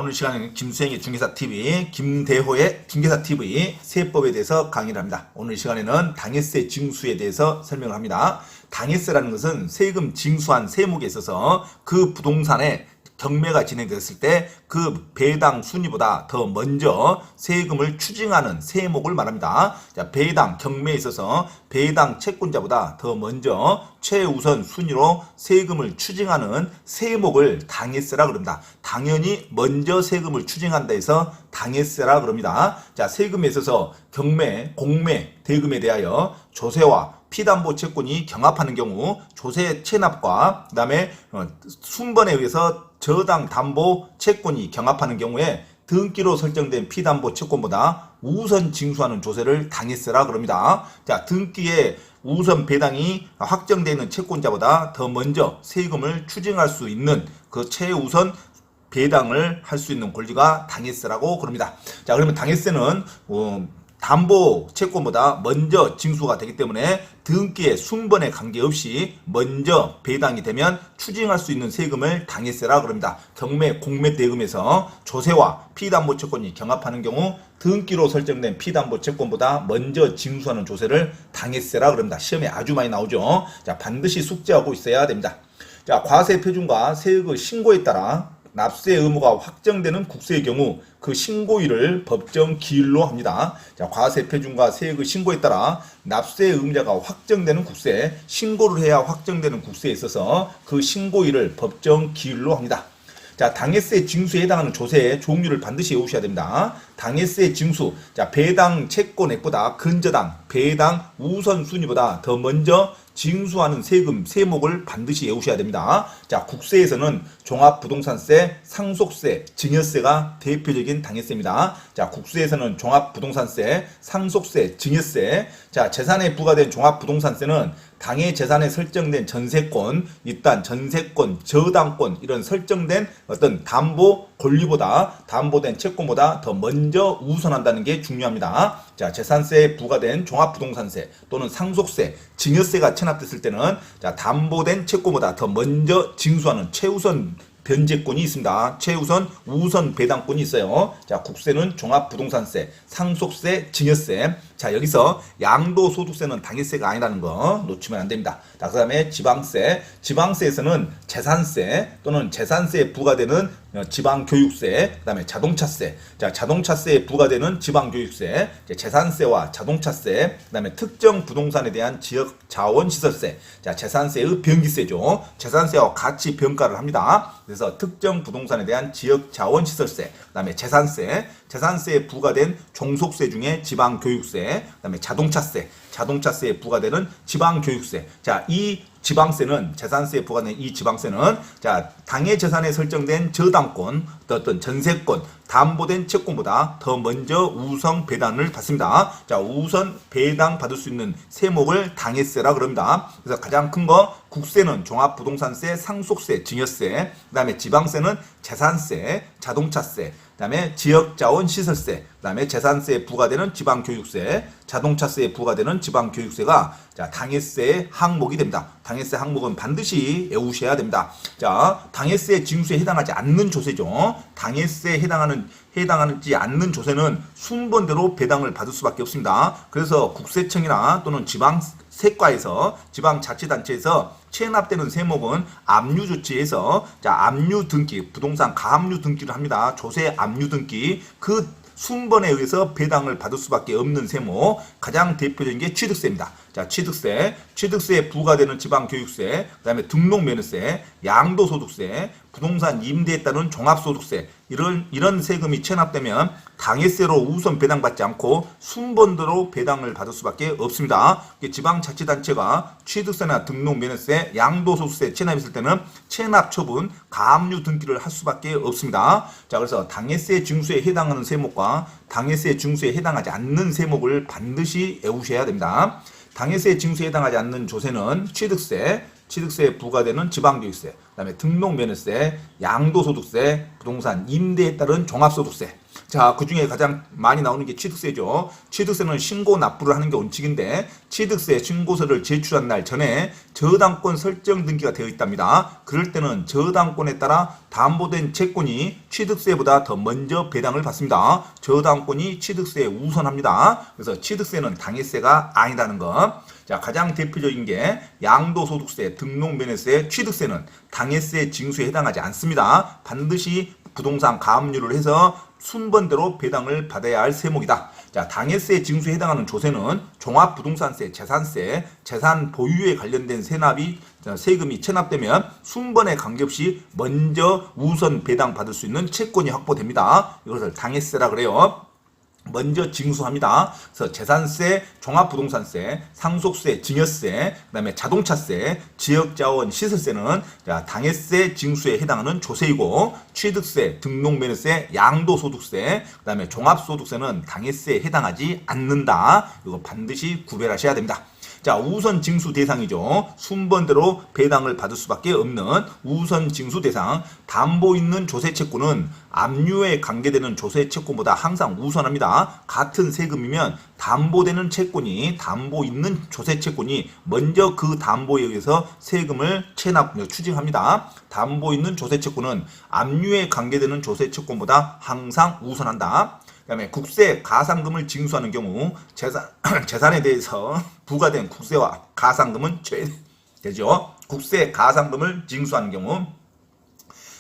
오늘 시간에는 김수행의 중개사TV, 김대호의 중개사TV 세법에 대해서 강의를 합니다. 오늘 시간에는 당해세 징수에 대해서 설명을 합니다. 당해세라는 것은 세금 징수한 세목에 있어서 그 부동산에 경매가 진행됐을 때 그 배당 순위보다 더 먼저 세금을 추징하는 세목을 말합니다. 자, 배당 경매에 있어서 배당 채권자보다 더 먼저 최우선 순위로 세금을 추징하는 세목을 당해세라 그럽니다. 당연히 먼저 세금을 추징한다 해서 당해세라 그럽니다. 자, 세금에 있어서 경매, 공매, 대금에 대하여 조세와 피담보 채권이 경합하는 경우 조세 체납과 그 다음에 순번에 의해서 저당 담보 채권이 경합하는 경우에 등기로 설정된 피담보 채권보다 우선 징수하는 조세를 당해세라 그럽니다. 자, 등기에 우선 배당이 확정되어 있는 채권자보다 더 먼저 세금을 추징할 수 있는 그 최우선 배당을 할 수 있는 권리가 당해세라고 그럽니다. 자, 그러면 당해세는 담보 채권보다 먼저 징수가 되기 때문에 등기의 순번에 관계없이 먼저 배당이 되면 추징할 수 있는 세금을 당해세라 그럽니다. 경매, 공매 대금에서 조세와 피담보 채권이 경합하는 경우 등기로 설정된 피담보 채권보다 먼저 징수하는 조세를 당해세라 그럽니다. 시험에 아주 많이 나오죠. 자, 반드시 숙지하고 있어야 됩니다. 자, 과세 표준과 세액의 신고에 따라 납세 의무가 확정되는 국세의 경우 그 신고일을 법정 기일로 합니다. 자, 과세 표준과 세액의 신고에 따라 납세 의무자가 확정되는 국세, 신고를 해야 확정되는 국세에 있어서 그 신고일을 법정 기일로 합니다. 자, 당해세 징수에 해당하는 조세의 종류를 반드시 외우셔야 됩니다. 당해세 징수, 자, 배당 채권액보다 근저당, 배당 우선순위보다 더 먼저 징수하는 세금 세목을 반드시 외우셔야 됩니다. 자, 국세에서는 종합부동산세, 상속세, 증여세가 대표적인 당해세입니다. 자, 국세에서는 종합부동산세, 상속세, 증여세. 자, 재산에 부과된 종합부동산세는 당해 재산에 설정된 전세권, 일단 전세권, 저당권 이런 설정된 어떤 담보 권리보다 담보된 채권보다 더 먼저 우선한다는 게 중요합니다. 자, 재산세에 부과된 종합부동산세 또는 상속세, 증여세가 체납됐을 때는 자, 담보된 채권보다 더 먼저 징수하는 최우선 변제권이 있습니다. 최우선 우선 배당권이 있어요. 자, 국세는 종합부동산세, 상속세, 증여세. 자, 여기서 양도소득세는 당해세가 아니라는 거 놓치면 안 됩니다. 자, 그 다음에 지방세. 지방세에서는 재산세 또는 재산세에 부과되는 지방교육세, 그 다음에 자동차세. 자, 자동차세에 부과되는 지방교육세, 재산세와 자동차세, 그 다음에 특정 부동산에 대한 지역 자원시설세. 자, 재산세의 변기세죠. 재산세와 같이 평가를 합니다. 그래서 특정 부동산에 대한 지역 자원시설세, 그 다음에 재산세, 재산세에 부과된 종속세 중에 지방교육세, 그 다음에 자동차세, 자동차세에 부과되는 지방교육세. 자, 이 지방세는 재산세에 부과된 이 지방세는 자, 당해 재산에 설정된 저당권, 어떤 전세권, 담보된 채권보다 더 먼저 우선 배당을 받습니다. 자, 우선 배당 받을 수 있는 세목을 당해세라 그럽니다. 그래서 가장 큰 거 국세는 종합부동산세, 상속세, 증여세, 그 다음에 지방세는 재산세, 자동차세, 그 다음에 지역자원시설세, 그 다음에 재산세에 부과되는 지방교육세, 자동차세에 부과되는 지방교육세가 자, 당해세의 항목이 됩니다. 당해세 항목은 반드시 외우셔야 됩니다. 자, 당해세 징수에 해당하지 않는 조세죠. 당해세에 해당하지 않는 조세는 순번대로 배당을 받을 수밖에 없습니다. 그래서 국세청이나 또는 지방세과에서 지방자치단체에서 체납되는 세목은 압류조치에서 자, 압류 등기, 부동산 가압류 등기를 합니다. 조세 압류 등기, 그 순번에 의해서 배당을 받을 수밖에 없는 세목, 가장 대표적인 게 취득세입니다. 자, 취득세에 부과되는 지방교육세, 그 다음에 등록면허세, 양도소득세, 부동산 임대에 따른 종합소득세, 이런 세금이 체납되면 당해세로 우선 배당받지 않고 순번대로 배당을 받을 수밖에 없습니다. 지방자치단체가 취득세나 등록면허세, 양도소득세 체납했을 때는 체납 처분, 가압류 등기를 할 수밖에 없습니다. 자, 그래서 당해세 징수에 해당하는 세목과 당해세 징수에 해당하지 않는 세목을 반드시 외우셔야 됩니다. 당해세 징수에 해당하지 않는 조세는 취득세에 부과되는 지방교육세, 그 다음에 등록면허세, 양도소득세, 부동산 임대에 따른 종합소득세. 자, 그 중에 가장 많이 나오는 게 취득세죠. 취득세는 신고 납부를 하는 게 원칙인데 취득세 신고서를 제출한 날 전에 저당권 설정 등기가 되어 있답니다. 그럴 때는 저당권에 따라 담보된 채권이 취득세보다 더 먼저 배당을 받습니다. 저당권이 취득세에 우선합니다. 그래서 취득세는 당해세가 아니라는 것. 자, 가장 대표적인 게 양도소득세, 등록면허세, 취득세는 당해세 징수에 해당하지 않습니다. 반드시 부동산 가압류를 해서 순번대로 배당을 받아야 할 세목이다. 자, 당해세 징수에 해당하는 조세는 종합부동산세, 재산세, 재산 보유에 관련된 세금이 체납되면 순번에 관계없이 먼저 우선 배당 받을 수 있는 채권이 확보됩니다. 이것을 당해세라 그래요. 먼저 징수합니다. 그래서 재산세, 종합부동산세, 상속세, 증여세, 그다음에 자동차세, 지역자원 시설세는 당해세 징수에 해당하는 조세이고 취득세, 등록면허세, 양도소득세, 그다음에 종합소득세는 당해세에 해당하지 않는다. 이거 반드시 구별하셔야 됩니다. 자, 우선 징수 대상이죠. 순번대로 배당을 받을 수밖에 없는 우선 징수 대상. 담보 있는 조세 채권은 압류에 관계되는 조세 채권보다 항상 우선합니다. 같은 세금이면 담보되는 채권이 담보 있는 조세 채권이 먼저 그 담보에 의해서 세금을 추징합니다. 담보 있는 조세 채권은 압류에 관계되는 조세 채권보다 항상 우선한다. 그 다음에 국세 가상금을 징수하는 경우 재산에 대해서 부과된 국세와 가상금은 제외되죠. 국세 가상금을 징수하는 경우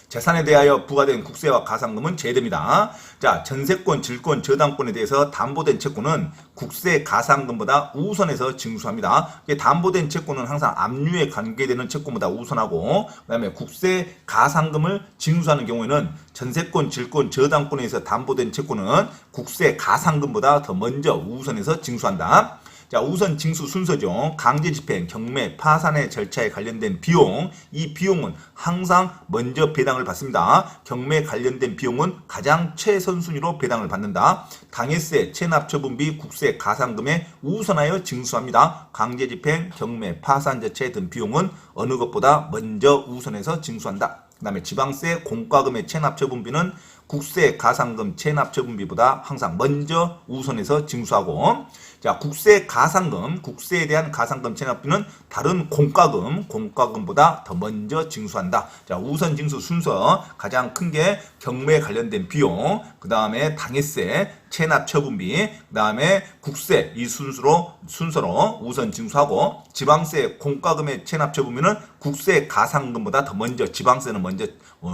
재산에 대하여 부과된 국세와 가상금은 제외됩니다. 자, 전세권, 질권, 저당권에 대해서 담보된 채권은 국세 가상금보다 우선해서 징수합니다. 담보된 채권은 항상 압류에 관계되는 채권보다 우선하고 그 다음에 국세 가상금을 징수하는 경우에는 전세권, 질권, 저당권에서 담보된 채권은 국세 가상금보다 더 먼저 우선해서 징수한다. 자, 우선 징수 순서죠. 강제집행, 경매, 파산의 절차에 관련된 비용, 이 비용은 항상 먼저 배당을 받습니다. 경매 관련된 비용은 가장 최선순위로 배당을 받는다. 당해세, 체납처분비, 국세, 가상금에 우선하여 징수합니다. 강제집행, 경매, 파산 절차에 든 비용은 어느 것보다 먼저 우선해서 징수한다. 그 다음에 지방세, 공과금의 체납처분비는 국세, 가상금, 체납처분비보다 항상 먼저 우선해서 징수하고 자, 국세, 가상금, 국세에 대한 가상금 체납비는 다른 공과금보다 더 먼저 징수한다. 자, 우선 징수 순서 가장 큰 게 경매에 관련된 비용, 그 다음에 당해세, 체납처분비, 그 다음에 국세 이 순서로 우선 징수하고 지방세, 공과금의 체납처분비는 국세, 가상금보다 더 먼저 지방세는 먼저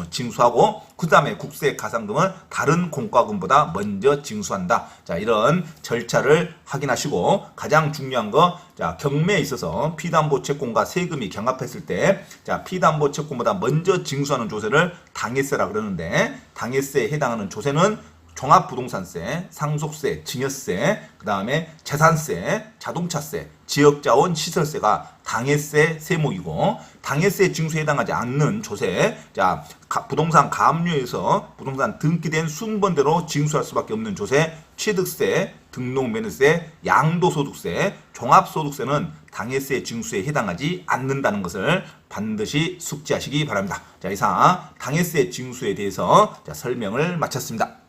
징수하고 그 다음에 국세, 가상금은 다른 공과금보다 먼저 징수한다. 자, 이런 절차를 확인하시고 가장 중요한 거 자, 경매에 있어서 피담보 채권과 세금이 경합했을 때 자, 피담보 채권보다 먼저 징수하는 조세를 당해세라 그러는데 당해세에 해당하는 조세는 종합부동산세, 상속세, 증여세, 그 다음에 재산세, 자동차세, 지역자원 시설세가 당해세 세목이고 당해세 징수에 해당하지 않는 조세, 자, 부동산 가압류에서 부동산 등기된 순번대로 징수할 수밖에 없는 조세, 취득세, 등록면허세, 양도소득세, 종합소득세는 당해세 징수에 해당하지 않는다는 것을 반드시 숙지하시기 바랍니다. 자, 이상 당해세 징수에 대해서 설명을 마쳤습니다.